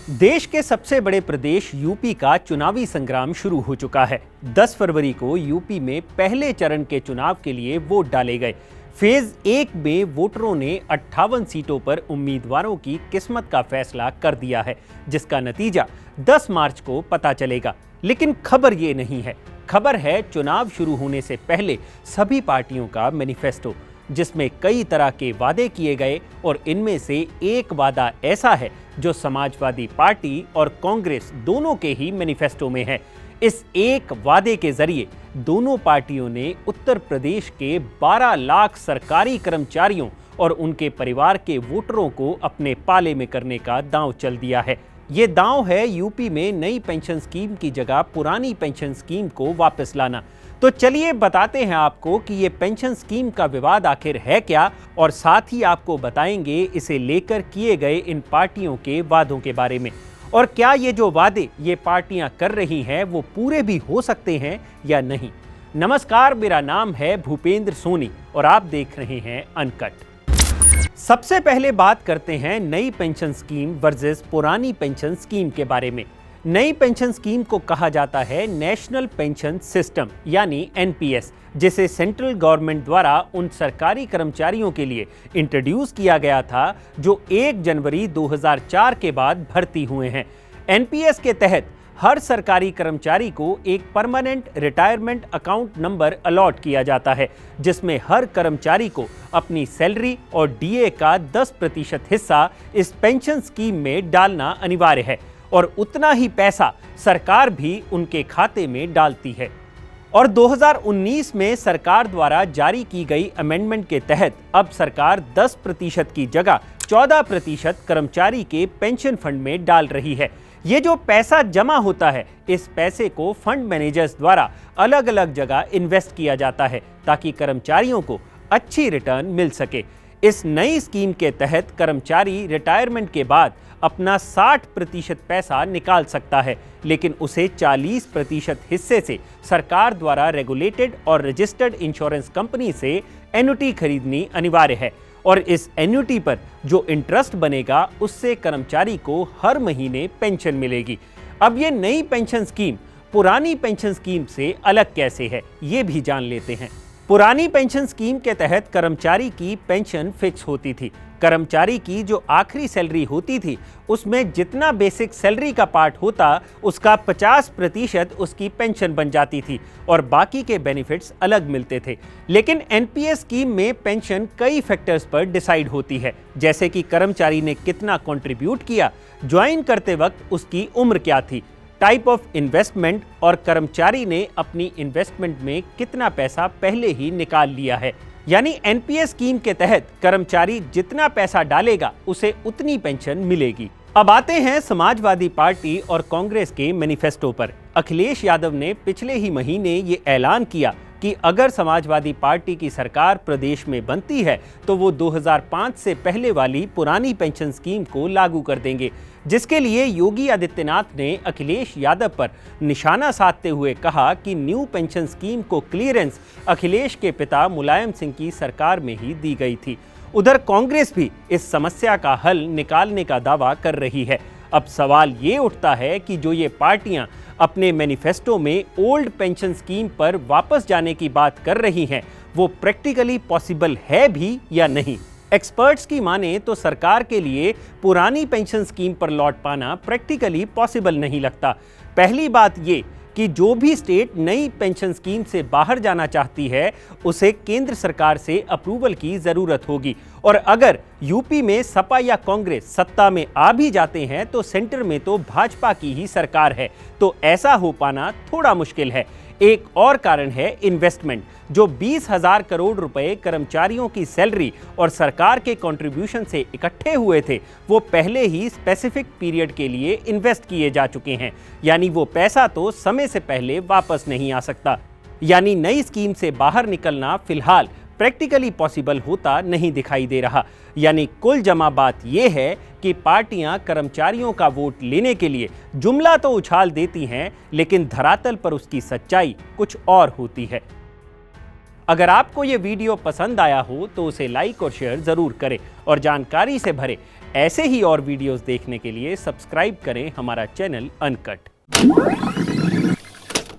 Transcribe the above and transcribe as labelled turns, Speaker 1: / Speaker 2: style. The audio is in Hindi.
Speaker 1: देश के सबसे बड़े प्रदेश यूपी का चुनावी संग्राम शुरू हो चुका है। 10 फरवरी को यूपी में पहले चरण के चुनाव के लिए वोट डाले गए। फेज 1 में वोटरों ने 58 सीटों पर उम्मीदवारों की किस्मत का फैसला कर दिया है, जिसका नतीजा 10 मार्च को पता चलेगा। लेकिन खबर ये नहीं है, खबर है चुनाव शुरू होने से पहले सभी पार्टियों का मैनिफेस्टो, जिसमें कई तरह के वादे किए गए और इनमें से एक वादा ऐसा है जो समाजवादी पार्टी और कांग्रेस दोनों के ही मैनिफेस्टो में है। इस एक वादे के जरिए दोनों पार्टियों ने उत्तर प्रदेश के 12 लाख सरकारी कर्मचारियों और उनके परिवार के वोटरों को अपने पाले में करने का दांव चल दिया है। ये दांव है यूपी में नई पेंशन स्कीम की जगह पुरानी पेंशन स्कीम को वापस लाना। तो चलिए बताते हैं आपको कि ये पेंशन स्कीम का विवाद आखिर है क्या, और साथ ही आपको बताएंगे इसे लेकर किए गए इन पार्टियों के वादों के बारे में, और क्या ये जो वादे ये पार्टियां कर रही हैं वो पूरे भी हो सकते हैं या नहीं। नमस्कार, मेरा नाम है भूपेंद्र सोनी और आप देख रहे हैं अनकट। सबसे पहले बात करते हैं नई पेंशन स्कीम वर्सेस पुरानी पेंशन स्कीम के बारे में। नई पेंशन स्कीम को कहा जाता है नेशनल पेंशन सिस्टम यानी एनपीएस, जिसे सेंट्रल गवर्नमेंट द्वारा उन सरकारी कर्मचारियों के लिए इंट्रोड्यूस किया गया था जो 1 जनवरी 2004 के बाद भर्ती हुए हैं। एनपीएस के तहत हर सरकारी कर्मचारी को एक permanent retirement account number allot किया जाता है, जिसमें हर कर्मचारी को अपनी सैलरी और डीए का 10% हिस्सा इस पेंशन स्कीम में डालना अनिवार्य है, और उतना ही पैसा सरकार भी उनके खाते में डालती है। और 2019 में सरकार द्वारा जारी की गई अमेंडमेंट के तहत अब सरकार 10% की जगह 14% कर्मचारी के पेंशन फंड में डाल रही है। ये जो पैसा जमा होता है, इस पैसे को फंड मैनेजर्स द्वारा अलग अलग जगह इन्वेस्ट किया जाता है ताकि कर्मचारियों को अच्छी रिटर्न मिल सके। इस नई स्कीम के तहत कर्मचारी रिटायरमेंट के बाद अपना 60% पैसा निकाल सकता है, लेकिन उसे 40% हिस्से से सरकार द्वारा रेगुलेटेड और रजिस्टर्ड इंश्योरेंस कंपनी से एन्युटी खरीदनी अनिवार्य है, और इस एन्युटी पर जो इंटरेस्ट बनेगा उससे कर्मचारी को हर महीने पेंशन मिलेगी। अब ये नई पेंशन स्कीम पुरानी पेंशन स्कीम से अलग कैसे है, ये भी जान लेते हैं। पुरानी पेंशन स्कीम के तहत कर्मचारी की पेंशन फिक्स होती थी। कर्मचारी की जो आखिरी सैलरी होती थी उसमें जितना बेसिक सैलरी का पार्ट होता उसका 50% उसकी पेंशन बन जाती थी और बाकी के बेनिफिट्स अलग मिलते थे। लेकिन एनपीएस स्कीम में पेंशन कई फैक्टर्स पर डिसाइड होती है, जैसे कि कर्मचारी ने कितना कंट्रीब्यूट किया, ज्वाइन करते वक्त उसकी उम्र क्या थी, टाइप ऑफ इन्वेस्टमेंट और कर्मचारी ने अपनी इन्वेस्टमेंट में कितना पैसा पहले ही निकाल लिया है। यानी एनपीएस स्कीम के तहत कर्मचारी जितना पैसा डालेगा उसे उतनी पेंशन मिलेगी। अब आते हैं समाजवादी पार्टी और कांग्रेस के मैनिफेस्टो पर। अखिलेश यादव ने पिछले ही महीने ये ऐलान किया कि अगर समाजवादी पार्टी की सरकार प्रदेश में बनती है तो वो 2005 से पहले वाली पुरानी पेंशन स्कीम को लागू कर देंगे, जिसके लिए योगी आदित्यनाथ ने अखिलेश यादव पर निशाना साधते हुए कहा कि न्यू पेंशन स्कीम को क्लियरेंस अखिलेश के पिता मुलायम सिंह की सरकार में ही दी गई थी। उधर कांग्रेस भी इस समस्या का हल निकालने का दावा कर रही है। अब सवाल ये उठता है कि जो ये पार्टियां अपने मैनिफेस्टो में ओल्ड पेंशन स्कीम पर वापस जाने की बात कर रही हैं, वो प्रैक्टिकली पॉसिबल है भी या नहीं। एक्सपर्ट्स की माने तो सरकार के लिए पुरानी पेंशन स्कीम पर लौट पाना प्रैक्टिकली पॉसिबल नहीं लगता। पहली बात ये कि जो भी स्टेट नई पेंशन स्कीम से बाहर जाना चाहती है उसे केंद्र सरकार से अप्रूवल की जरूरत होगी, और अगर यूपी में सपा या कांग्रेस सत्ता में आ भी जाते हैं तो सेंटर में तो भाजपा की ही सरकार है, तो ऐसा हो पाना थोड़ा मुश्किल है। एक और कारण है इन्वेस्टमेंट। जो 20,000 करोड़ रुपए कर्मचारियों की सैलरी और सरकार के कंट्रीब्यूशन से इकट्ठे हुए थे, वो पहले ही स्पेसिफिक पीरियड के लिए इन्वेस्ट किए जा चुके हैं, यानी वो पैसा तो समय से पहले वापस नहीं आ सकता। यानी नई स्कीम से बाहर निकलना फिलहाल प्रैक्टिकली पॉसिबल होता नहीं दिखाई दे रहा। यानी कुल जमा बात यह है कि पार्टियां कर्मचारियों का वोट लेने के लिए जुमला तो उछाल देती हैं, लेकिन धरातल पर उसकी सच्चाई कुछ और होती है। अगर आपको ये वीडियो पसंद आया हो तो उसे लाइक और शेयर जरूर करें और जानकारी से भरे ऐसे ही और वीडियोस देखने के लिए सब्सक्राइब करें हमारा चैनल अनकट।